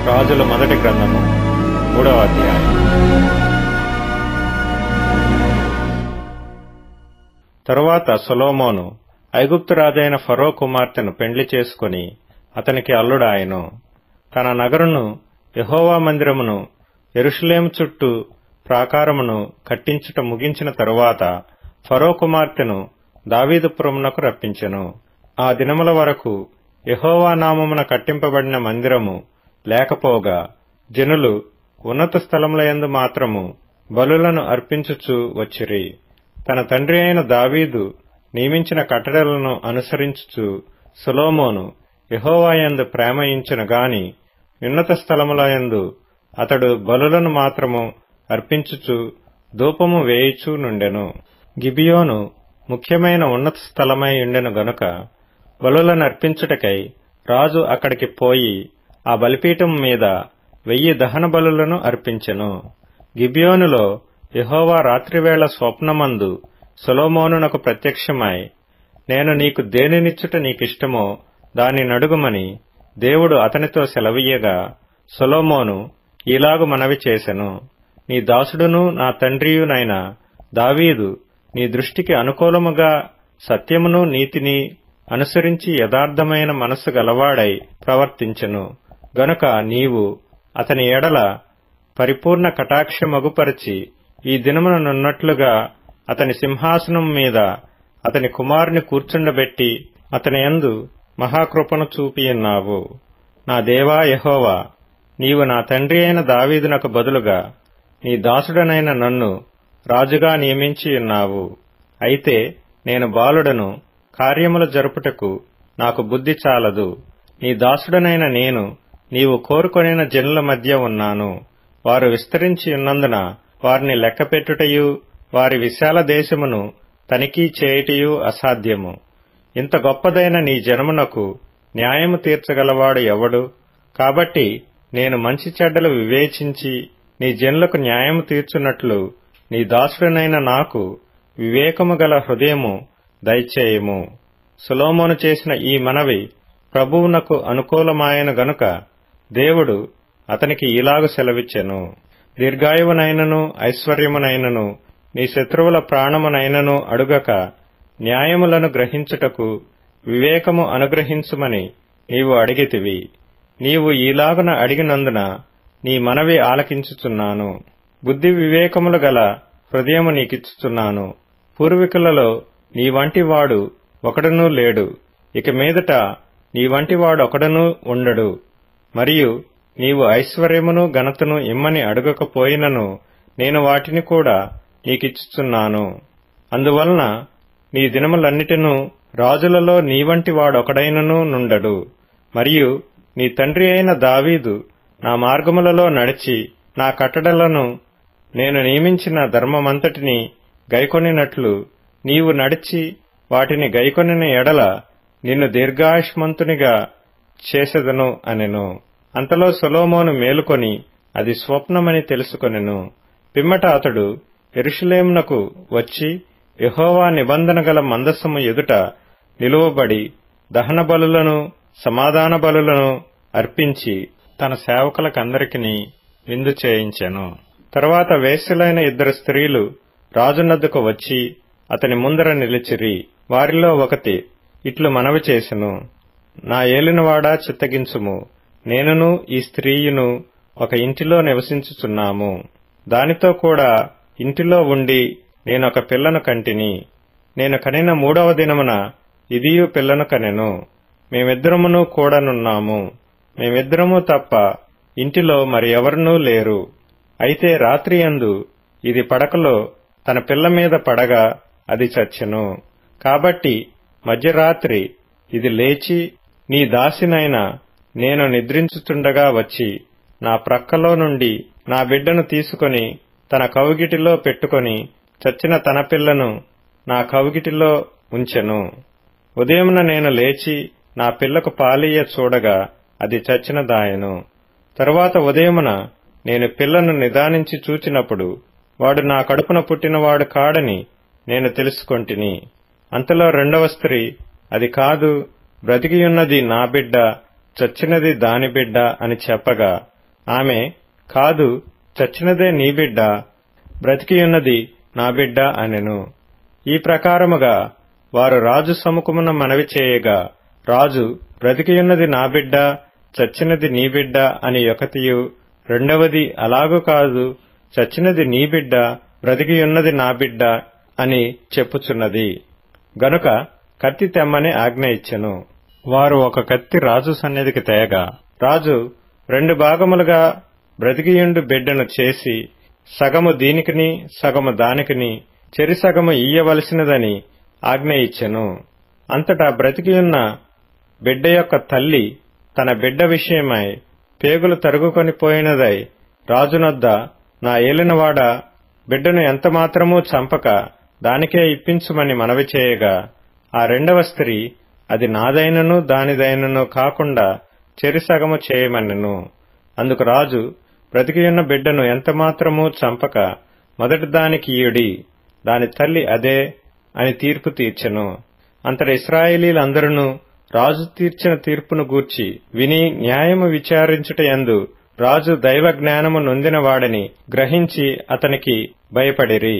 రాజుల మొదటి గ్రంథము 3వ అధ్యాయం. తరువాత సొలొమోను ఐగుప్తు రాజైన ఫరో కుమార్తెను పెండ్లి చేసుకుని అతనికి అల్లుడాయెను. తన నగరును, యెహోవా మందిరమును, యెరూషలేము చుట్టూ ప్రాకారమును కట్టించుట ముగించిన తరువాత ఫరో కుమార్తెను దావీదుపురమునకు రప్పించెను. ఆ దినముల వరకు యెహోవా నామమున కట్టింపబడిన మందిరము లేకపోగా జనులు ఉన్నత స్థలములయందు మాత్రము బలులను అర్పించుచూ వచ్చిరి. తన తండ్రి అయిన దావీదు నియమించిన కట్టడలను అనుసరించుచు సొలొమోను యెహోవాయందు ప్రేమయించెను గాని ఉన్నత స్థలములయందు అతడు బలులను మాత్రము అర్పించుచు ధూపము వేయుచూ నుండెను. గిబియోను ముఖ్యమైన ఉన్నత స్థలమై ఉండెను గనుక బలులను అర్పించుటకై రాజు అక్కడికి పోయి ఆ బలిపీఠం మీద 1000 దహన బలులను అర్పించెను. గిబియోనులో యెహోవా రాత్రివేళ స్వప్నమందు సొలొమోనునకు ప్రత్యక్షమై, నేను నీకు దేనినిచ్చుట నీకిష్టమో దాని నడుగుమని దేవుడు అతనితో సెలవీయగా, సొలొమోను ఈలాగు మనవి చేసెను, నీ దాసుడును నా తండ్రియునైన దావీదు నీ దృష్టికి అనుకూలముగా సత్యమును నీతిని అనుసరించి యథార్థమైన మనస్సు గలవాడై ప్రవర్తించెను గనుక నీవు అతని ఎడల పరిపూర్ణ కటాక్షమగుపరచి ఈ దినమునున్నట్లుగా అతని సింహాసనం మీద అతని కుమారుని కూర్చుండబెట్టి అతని యందు మహాకృపను చూపియున్నావు. నా దేవా యెహోవా, నీవు నా తండ్రి అయిన దావీదునకు బదులుగా నీ దాసుడనైన నన్ను రాజుగా నియమించియున్నావు. అయితే నేను బాలుడను, కార్యములు జరుపుటకు నాకు బుద్ధి చాలదు. నీ దాసుడనైన నేను నీవు కోరుకొనిన జనుల మధ్య ఉన్నాను. వారు విస్తరించి ఉన్నందున వారిని లెక్కపెట్టుటయు వారి విశాల దేశమును తనిఖీ చేయుటయు అసాధ్యము. ఇంత గొప్పదైన నీ జనమునకు న్యాయము తీర్చగలవాడు ఎవడు? కాబట్టి నేను మంచి చెడ్డలు వివేచించి నీ జనులకు న్యాయము తీర్చున్నట్లు నీ దాసుడనైన నాకు వివేకము గల హృదయము దయచేయము. సొలొమోను చేసిన ఈ మనవి ప్రభువునకు అనుకూలమాయను గనుక దేవుడు అతనికి ఇలాగు సెలవిచ్చెను, దీర్ఘాయువునైనను ఐశ్వర్యమునైనను నీ శత్రువుల ప్రాణమునైనను అడుగక న్యాయములను గ్రహించుటకు వివేకము అనుగ్రహించుమని నీవు అడిగితివి. నీవు ఈలాగున అడిగినందున నీ మనవి ఆలకించుచున్నాను. బుద్ధి వివేకములు గల హృదయము నీకిచ్చుచున్నాను. పూర్వీకులలో నీ వంటి వాడు ఒకడునూ లేడు, ఇక మీదట నీ వంటి వాడొకడునూ ఉండడు. మరియు నీవు ఐశ్వర్యమును ఘనతను ఇమ్మని అడగకపోయినను నేను వాటిని కూడా నీకిచ్చుచున్నాను. అందువలన నీ దినములన్నిటినూ రాజులలో నీ వంటి వాడొకడైనను నుండడు. మరియు నీ తండ్రి అయిన దావీదు నా మార్గములలో నడిచి నా కట్టడలను నేను నియమించిన ధర్మమంతటిని గైకొనినట్లు నీవు నడిచి వాటిని గైకొనిన ఎడల నిన్ను దీర్ఘాయుష్మంతునిగా చేసెదను అనెను. అంతలో సొలొమోను మేలుకొని అది స్వప్నమని తెలుసుకొనెను. పిమ్మట అతడు యెరూషలేమునకు వచ్చి యెహోవా నిబంధన గల మందసము ఎదుట నిలువబడి దహన బలులను సమాధాన బలులను అర్పించి తన సేవకులకందరికీ విందు చేయించెను. తరువాత వేశ్యలైన 2 స్త్రీలు రాజునద్దకు వచ్చి అతని ముందర నిలిచిరి. వారిలో ఒకటి ఇట్లు మనవి చేసెను, నా ఏలినవాడా చిత్తగించుము, నేనును ఈ స్త్రీయును ఒక ఇంటిలో నివసించుచున్నాము. దానితో కూడా ఇంటిలో ఉండి నేనొక పిల్లను కంటిని. నేను కనిన 3వ దినమున ఇదియు పిల్లను కనెను. మేమిద్దరమును కూడనున్నాము. మేమిద్దరము తప్ప ఇంటిలో మరి ఎవరునూ లేరు. అయితే రాత్రియందు ఇది పడకలో తన పిల్ల మీద పడగా అది చచ్చెను. కాబట్టి మధ్యరాత్రి ఇది లేచి నీ దాసినైన నేను నిద్రించుచుండగా వచ్చి నా ప్రక్కలో నుండి నా బిడ్డను తీసుకొని తన కౌగిటిలో పెట్టుకొని చచ్చిన తన పిల్లను నా కౌగిటిలో ఉంచెను. ఉదయమున నేను లేచి నా పిల్లకు పాలియ్య చూడగా అది చచ్చినదాయెను. తరువాత ఉదయమున నేను పిల్లను నిదానించి చూచినప్పుడు వాడు నా కడుపున పుట్టినవాడు కాడని నేను తెలుసుకొంటిని. అంతలో 2వ స్త్రీ, అది కాదు, బ్రతికియున్నది నా బిడ్డ, చచ్చినది దాని బిడ్డ అని చెప్పగా ఆమె, కాదు, చచ్చినదే నీ బిడ్డ, బ్రతికియున్నది నా బిడ్డ అనెను. ఈ ప్రకారముగా వారు రాజు సముఖమున మనవి చేయగా, రాజు, బ్రతికియున్నది నా బిడ్డ, చచ్చినది నీ బిడ్డ అని ఒకతియు, రెండవది, అలాగు కాదు, చచ్చినది నీ బిడ్డ, బ్రతికియున్నది నా బిడ్డ అని చెప్పుచున్నది. గనుక కత్తి తెమ్మని ఆజ్ఞ ఇచ్చెను. వారు ఒక కత్తి రాజు సన్నిధికి తేగా, రాజు 2 భాగములుగా బ్రతికియుండు బిడ్డను చేసి, సగము దీనికిని సగము దానికిని చెరి సగము ఇయ్యవలసినదని ఆజ్ఞ ఇచ్చెను. అంతటా బ్రతికియున్న బిడ్డ యొక్క తల్లి తన బిడ్డ విషయమై పేగులు తరుగుకొని పోయినదై రాజునొద్ద, నా ఏలినవాడా, బిడ్డను ఎంతమాత్రమూ చంపక దానికే ఇప్పించుమని మనవి చేయగా, ఆ రెండవ స్త్రీ, అది నాదైనను దానిదైనను కాకుండా చెరిసగము చేయమనెను. అందుకు రాజు, బ్రతికియున్న బిడ్డను ఎంతమాత్రమూ చంపక మొదటి దానికి ఇయుడి, దాని తల్లి అదే అని తీర్పు తీర్చెను. అంతట ఇశ్రాయేలీలందరూ రాజు తీర్చిన తీర్పును గూర్చి విని న్యాయము విచారించుటయందు రాజు దైవ జ్ఞానము నొందినవాడని గ్రహించి అతనికి భయపడిరి.